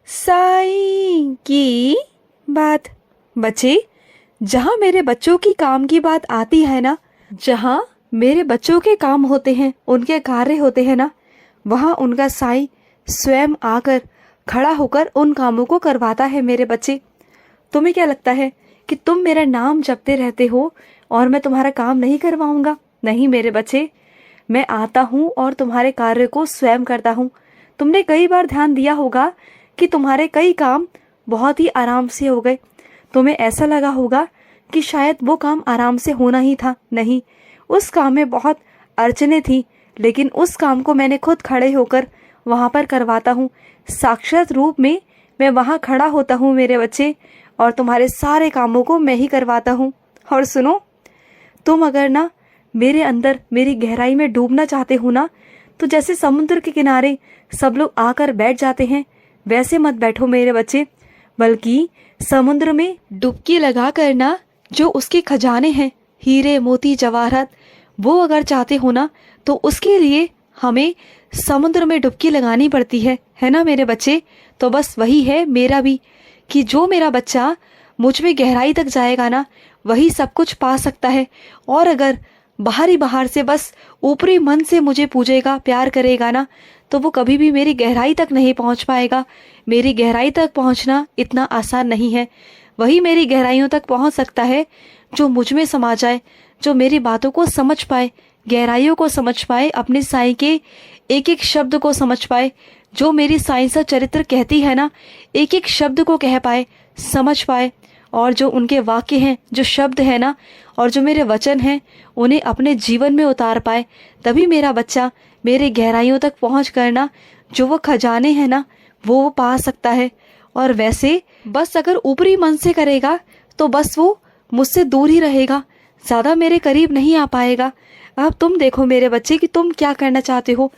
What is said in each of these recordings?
साईं की बात। बच्चे, जहाँ मेरे बच्चों की काम की बात आती है ना, जहाँ मेरे बच्चों के काम होते हैं, उनके कार्य होते हैं ना, वहाँ उनका साईं स्वयं आकर खड़ा होकर उन कामों को करवाता है। मेरे बच्चे, तुम्हें क्या लगता है कि तुम मेरा नाम जपते रहते हो और मैं तुम्हारा काम नहीं करवाऊंगा? नहीं मेरे बच्चे, मैं आता हूँ और तुम्हारे कार्य को स्वयं करता हूँ। तुमने कई बार ध्यान दिया होगा कि तुम्हारे कई काम बहुत ही आराम से हो गए। तुम्हें ऐसा लगा होगा कि शायद वो काम आराम से होना ही था। नहीं, उस काम में बहुत अड़चने थी, लेकिन उस काम को मैंने खुद खड़े होकर वहाँ पर करवाता हूँ। साक्षात रूप में मैं वहाँ खड़ा होता हूँ मेरे बच्चे, और तुम्हारे सारे कामों को मैं ही करवाता हूँ। और सुनो, तुम अगर ना मेरे अंदर, मेरी गहराई में डूबना चाहते हो ना, तो जैसे समुद्र के किनारे सब लोग आकर बैठ जाते हैं, वैसे मत बैठो मेरे बच्चे, बल्कि समुद्र में डुबकी लगा कर ना, जो उसके खजाने हैं, हीरे मोती जवाहरात, वो अगर चाहते हो ना, तो उसके लिए हमें समुद्र में डुबकी लगानी पड़ती है ना मेरे बच्चे। तो बस वही है मेरा भी, कि जो मेरा बच्चा मुझ में गहराई तक जाएगा ना, वही सब कुछ पा सकता है। और अगर बाहर से बस ऊपरी मन से मुझे पूजेगा, प्यार करेगा ना, तो वो कभी भी मेरी गहराई तक नहीं पहुंच पाएगा। मेरी गहराई तक पहुंचना इतना आसान नहीं है। वही मेरी गहराइयों तक पहुंच सकता है जो मुझ में समा जाए, जो मेरी बातों को समझ पाए, गहराइयों को समझ पाए, अपने साईं के एक एक शब्द को समझ पाए, जो मेरी साईं सा चरित्र कहती है ना, एक एक शब्द को कह पाए, समझ पाए, और जो उनके वाक्य हैं, जो शब्द है ना, और जो मेरे वचन हैं, उन्हें अपने जीवन में उतार पाए। तभी मेरा बच्चा मेरे गहराइयों तक पहुंच कर ना, जो वो खजाने हैं ना, वो पा सकता है। और वैसे बस अगर ऊपरी मन से करेगा तो बस वो मुझसे दूर ही रहेगा, ज़्यादा मेरे करीब नहीं आ पाएगा। अब तुम देखो मेरे बच्चे कि तुम क्या करना चाहते हो।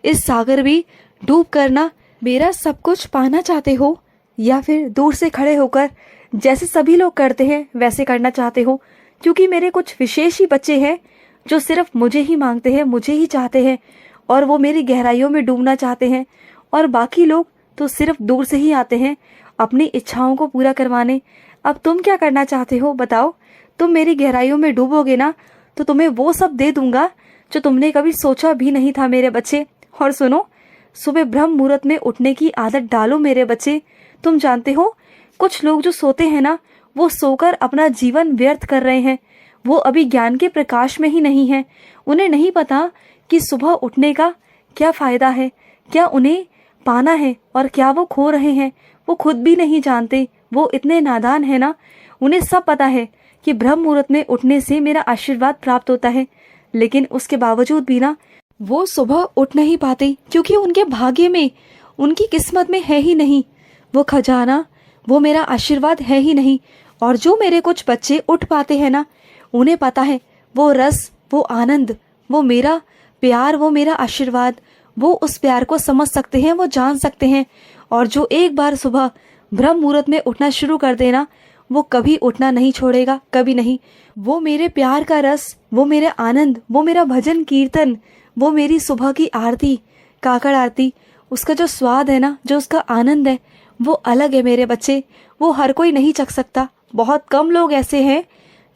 इस सागर भी डूब कर ना मेरा सब कुछ पाना चाहते हो, या फिर दूर से खड़े होकर जैसे सभी लोग करते हैं वैसे करना चाहते हो? क्योंकि मेरे कुछ विशेष ही बच्चे हैं जो सिर्फ मुझे ही मांगते हैं, मुझे ही चाहते हैं, और वो मेरी गहराइयों में डूबना चाहते हैं। और बाकी लोग तो सिर्फ दूर से ही आते हैं अपनी इच्छाओं को पूरा करवाने। अब तुम क्या करना चाहते हो बताओ? तुम मेरी गहराइयों में डूबोगे ना, तो तुम्हें वो सब दे दूंगा जो तुमने कभी सोचा भी नहीं था मेरे बच्चे। और सुनो, सुबह ब्रह्म मुहूर्त में उठने की आदत डालो मेरे बच्चे। तुम जानते हो, कुछ लोग जो सोते हैं ना, वो सोकर अपना जीवन व्यर्थ कर रहे हैं। वो अभी ज्ञान के प्रकाश में ही नहीं है। उन्हें नहीं पता कि सुबह उठने का क्या फायदा है, क्या उन्हें पाना है और क्या वो खो रहे हैं। वो खुद भी नहीं जानते, वो इतने नादान है ना। उन्हें सब पता है कि ब्रह्म मुहूर्त में उठने से मेरा आशीर्वाद प्राप्त होता है, लेकिन उसके बावजूद भी ना वो सुबह उठ नहीं पाते, क्योंकि उनके भाग्य में, उनकी किस्मत में है ही नहीं वो खजाना, वो मेरा आशीर्वाद है ही नहीं। और जो मेरे कुछ बच्चे उठ पाते हैं ना, उन्हें पता है वो रस, वो आनंद, वो मेरा प्यार, वो मेरा आशीर्वाद, वो उस प्यार को समझ सकते हैं, वो जान सकते हैं। और जो एक बार सुबह ब्रह्म मुहूर्त में उठना शुरू कर देना, वो कभी उठना नहीं छोड़ेगा, कभी नहीं। वो मेरे प्यार का रस, वो मेरा आनंद, वो मेरा भजन कीर्तन, वो मेरी सुबह की आरती, काकड़ आरती, उसका जो स्वाद है ना, जो उसका आनंद है, वो अलग है मेरे बच्चे। वो हर कोई नहीं चख सकता। बहुत कम लोग ऐसे हैं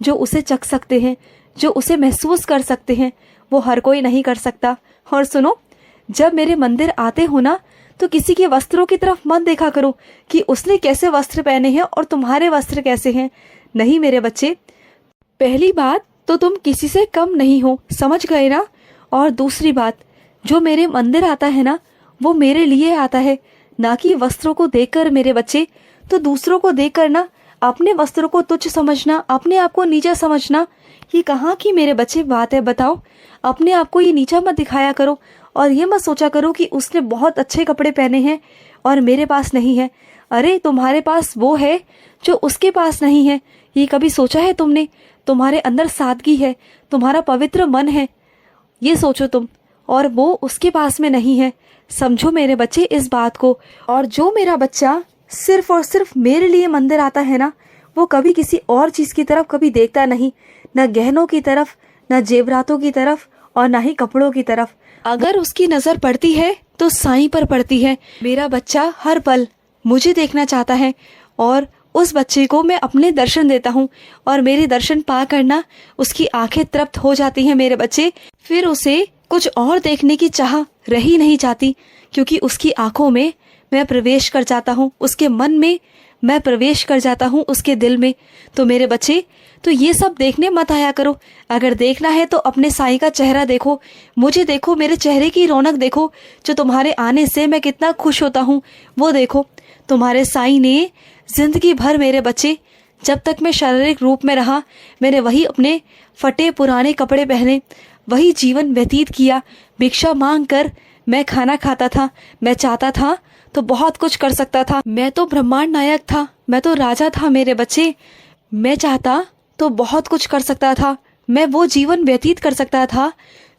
जो उसे चख सकते हैं, जो उसे महसूस कर सकते हैं। वो हर कोई नहीं कर सकता। और सुनो, जब मेरे मंदिर आते हो ना, तो किसी के वस्त्रों की तरफ मत देखा करो कि उसने कैसे वस्त्र पहने हैं और तुम्हारे वस्त्र कैसे हैं। नहीं मेरे बच्चे, पहली बात तो तुम किसी से कम नहीं हो, समझ गए ना? और दूसरी बात, जो मेरे मंदिर आता है ना, वो मेरे लिए आता है, ना कि वस्त्रों को देखकर मेरे बच्चे। तो दूसरों को देखकर ना अपने वस्त्रों को तुच्छ समझना, अपने आप को नीचा समझना, ये कहाँ की मेरे बच्चे बात है बताओ? अपने आप को ये नीचा मत दिखाया करो, और ये मत सोचा करो कि उसने बहुत अच्छे कपड़े पहने हैं और मेरे पास नहीं है। अरे तुम्हारे पास वो है जो उसके पास नहीं है, ये कभी सोचा है तुमने? तुम्हारे अंदर सादगी है, तुम्हारा पवित्र मन है, ये सोचो तुम, और वो उसके पास में नहीं है। समझो मेरे बच्चे इस बात को। और जो मेरा बच्चा सिर्फ और सिर्फ मेरे लिए मंदिर आता है ना, वो कभी किसी और चीज की तरफ कभी देखता नहीं, न गहनों की तरफ, न जेवरातों की तरफ, और न ही कपड़ों की तरफ। अगर उसकी नजर पड़ती है तो साईं पर पड़ती है। मेरा बच्चा हर पल मुझे देखना चाहता है और उस बच्चे को मैं अपने दर्शन देता हूँ और मेरे दर्शन पा करना उसकी आंखें तृप्त हो जाती हैं मेरे बच्चे। फिर उसे कुछ और देखने की चाह रही नहीं जाती, क्योंकि उसकी आंखों में मैं प्रवेश कर जाता हूँ, उसके मन में मैं प्रवेश कर जाता हूँ, उसके दिल में। तो मेरे बच्चे, तो ये सब देखने मत आया करो। अगर देखना है तो अपने साईं का चेहरा देखो, मुझे देखो, मेरे चेहरे की रौनक देखो, जो तुम्हारे आने से मैं कितना खुश होता हूँ वो देखो। तुम्हारे साईं ने जिंदगी भर मेरे बच्चे, जब तक मैं शारीरिक रूप में रहा, मैंने वही अपने फटे पुराने कपड़े पहने, वही जीवन व्यतीत किया। भिक्षा मांग कर मैं खाना खाता था। मैं चाहता था तो बहुत कुछ कर सकता था। मैं तो ब्रह्मांड नायक था, मैं तो राजा था मेरे बच्चे। मैं चाहता तो बहुत कुछ कर सकता था। मैं वो जीवन व्यतीत कर सकता था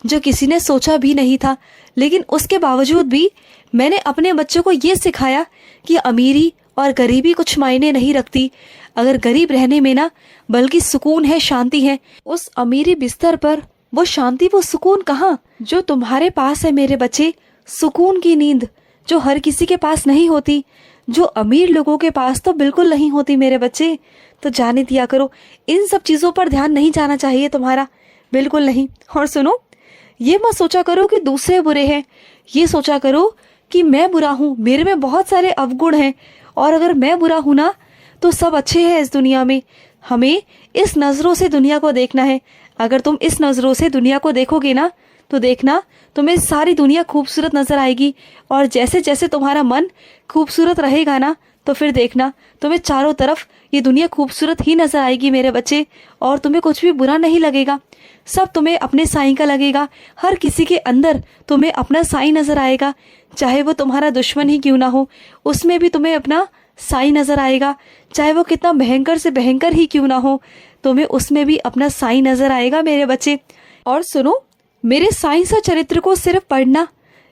जो किसी ने सोचा भी नहीं था। लेकिन उसके बावजूद भी मैंने अपने बच्चों को ये सिखाया कि अमीरी और गरीबी कुछ मायने नहीं रखती। अगर गरीब रहने में ना बल्कि सुकून है, शांति है। उस अमीरी बिस्तर पर वो शांति, वो सुकून कहाँ जो तुम्हारे पास है मेरे बच्चे। सुकून की नींद जो हर किसी के पास नहीं होती, जो अमीर लोगों के पास तो बिल्कुल नहीं होती मेरे बच्चे। तो जाने दिया करो, इन सब चीज़ों पर ध्यान नहीं जाना चाहिए तुम्हारा, बिल्कुल नहीं। और सुनो, ये मत सोचा करो कि दूसरे बुरे हैं, ये सोचा करो कि मैं बुरा हूँ, मेरे में बहुत सारे अवगुण हैं, और अगर मैं बुरा हूँ ना तो सब अच्छे हैं इस दुनिया में। हमें इस नज़रों से दुनिया को देखना है। अगर तुम इस नज़रों से दुनिया को देखोगे ना तो देखना तुम्हें सारी दुनिया खूबसूरत नजर आएगी। और जैसे जैसे तुम्हारा मन खूबसूरत रहेगा ना तो फिर देखना तुम्हें चारों तरफ ये दुनिया खूबसूरत ही नजर आएगी मेरे बच्चे। और तुम्हें कुछ भी बुरा नहीं लगेगा, सब तुम्हें अपने साईं का लगेगा। हर किसी के अंदर तुम्हें अपना साईं नजर आएगा, चाहे वो तुम्हारा दुश्मन ही क्यों ना हो, उसमें भी तुम्हें अपना साईं नजर आएगा। चाहे वो कितना भयंकर से भयंकर ही क्यों ना हो, तुम्हें उसमें भी अपना साईं नजर आएगा मेरे बच्चे। और सुनो, मेरे साईं सा चरित्र को सिर्फ पढ़ना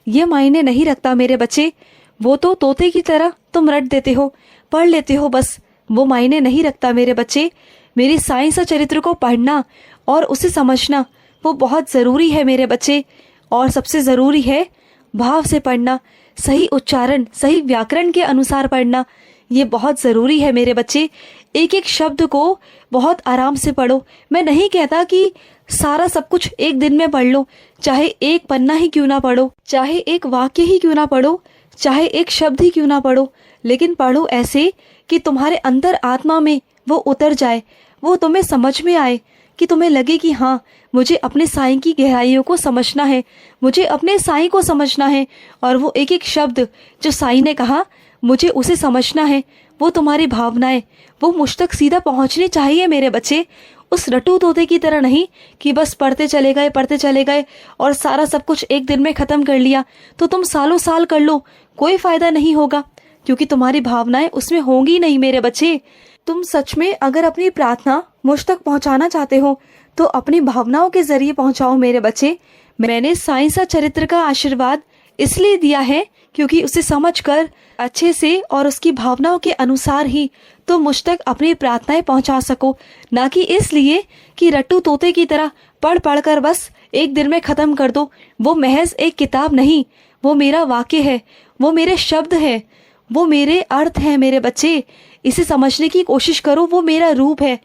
ये मायने नहीं रखता मेरे बच्चे। वो तो तोते की तरह तुम रट देते हो, पढ़ लेते हो, बस वो मायने नहीं रखता मेरे बच्चे। मेरी साईं सा चरित्र को पढ़ना और उसे समझना वो बहुत ज़रूरी है मेरे बच्चे। और सबसे ज़रूरी है भाव से पढ़ना, सही उच्चारण, सही व्याकरण के अनुसार पढ़ना, ये बहुत ज़रूरी है मेरे बच्चे। एक एक शब्द को बहुत आराम से पढ़ो। मैं नहीं कहता कि सारा सब कुछ एक दिन में पढ़ लो, चाहे एक पन्ना ही क्यों ना पढ़ो, चाहे एक वाक्य ही क्यों ना पढ़ो, चाहे एक शब्द ही क्यों ना पढ़ो, लेकिन पढ़ो ऐसे कि तुम्हारे अंदर आत्मा में वो उतर जाए, वो तुम्हें समझ में आए, कि तुम्हें लगे कि हाँ, मुझे अपने साईं की गहराइयों को समझना है, मुझे अपने साईं को समझना है। और वो एक एक शब्द जो साईं ने कहा मुझे उसे समझना है। वो तुम्हारी भावनाएं वो मुझ तक सीधा पहुंचनी चाहिए मेरे बच्चे। उस रटू तोते की तरह नहीं कि बस पढ़ते चले गए और सारा सब कुछ एक दिन में ख़त्म कर लिया। तो तुम सालों साल कर लो, कोई फ़ायदा नहीं होगा, क्योंकि तुम्हारी भावनाएं उसमें होंगी नहीं मेरे बच्चे। तुम सच में अगर अपनी प्रार्थना मुझ तक पहुंचाना चाहते हो तो अपनी भावनाओं के जरिए पहुंचाओ मेरे बच्चे। मैंने साईं सा चरित्र का आशीर्वाद इसलिए दिया है क्योंकि उसे समझकर अच्छे से और उसकी भावनाओं के अनुसार ही तुम मुझ तक अपनी प्रार्थनाएं पहुंचा सको, ना कि इसलिए कि रट्टू तोते की तरह पढ़ पढ़ कर बस एक दिन में ख़त्म कर दो। वो महज एक किताब नहीं, वो मेरा वाक्य है, वो मेरे शब्द है, वो मेरे अर्थ हैं मेरे बच्चे। इसे समझने की कोशिश करो, वो मेरा रूप है।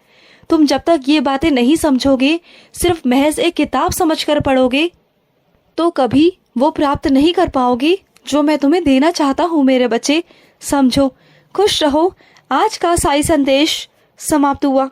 तुम जब तक ये बातें नहीं समझोगे, सिर्फ महज एक किताब समझकर पढ़ोगे, तो कभी वो प्राप्त नहीं कर पाओगे जो मैं तुम्हें देना चाहता हूँ मेरे बच्चे। समझो, खुश रहो। आज का साई संदेश समाप्त हुआ।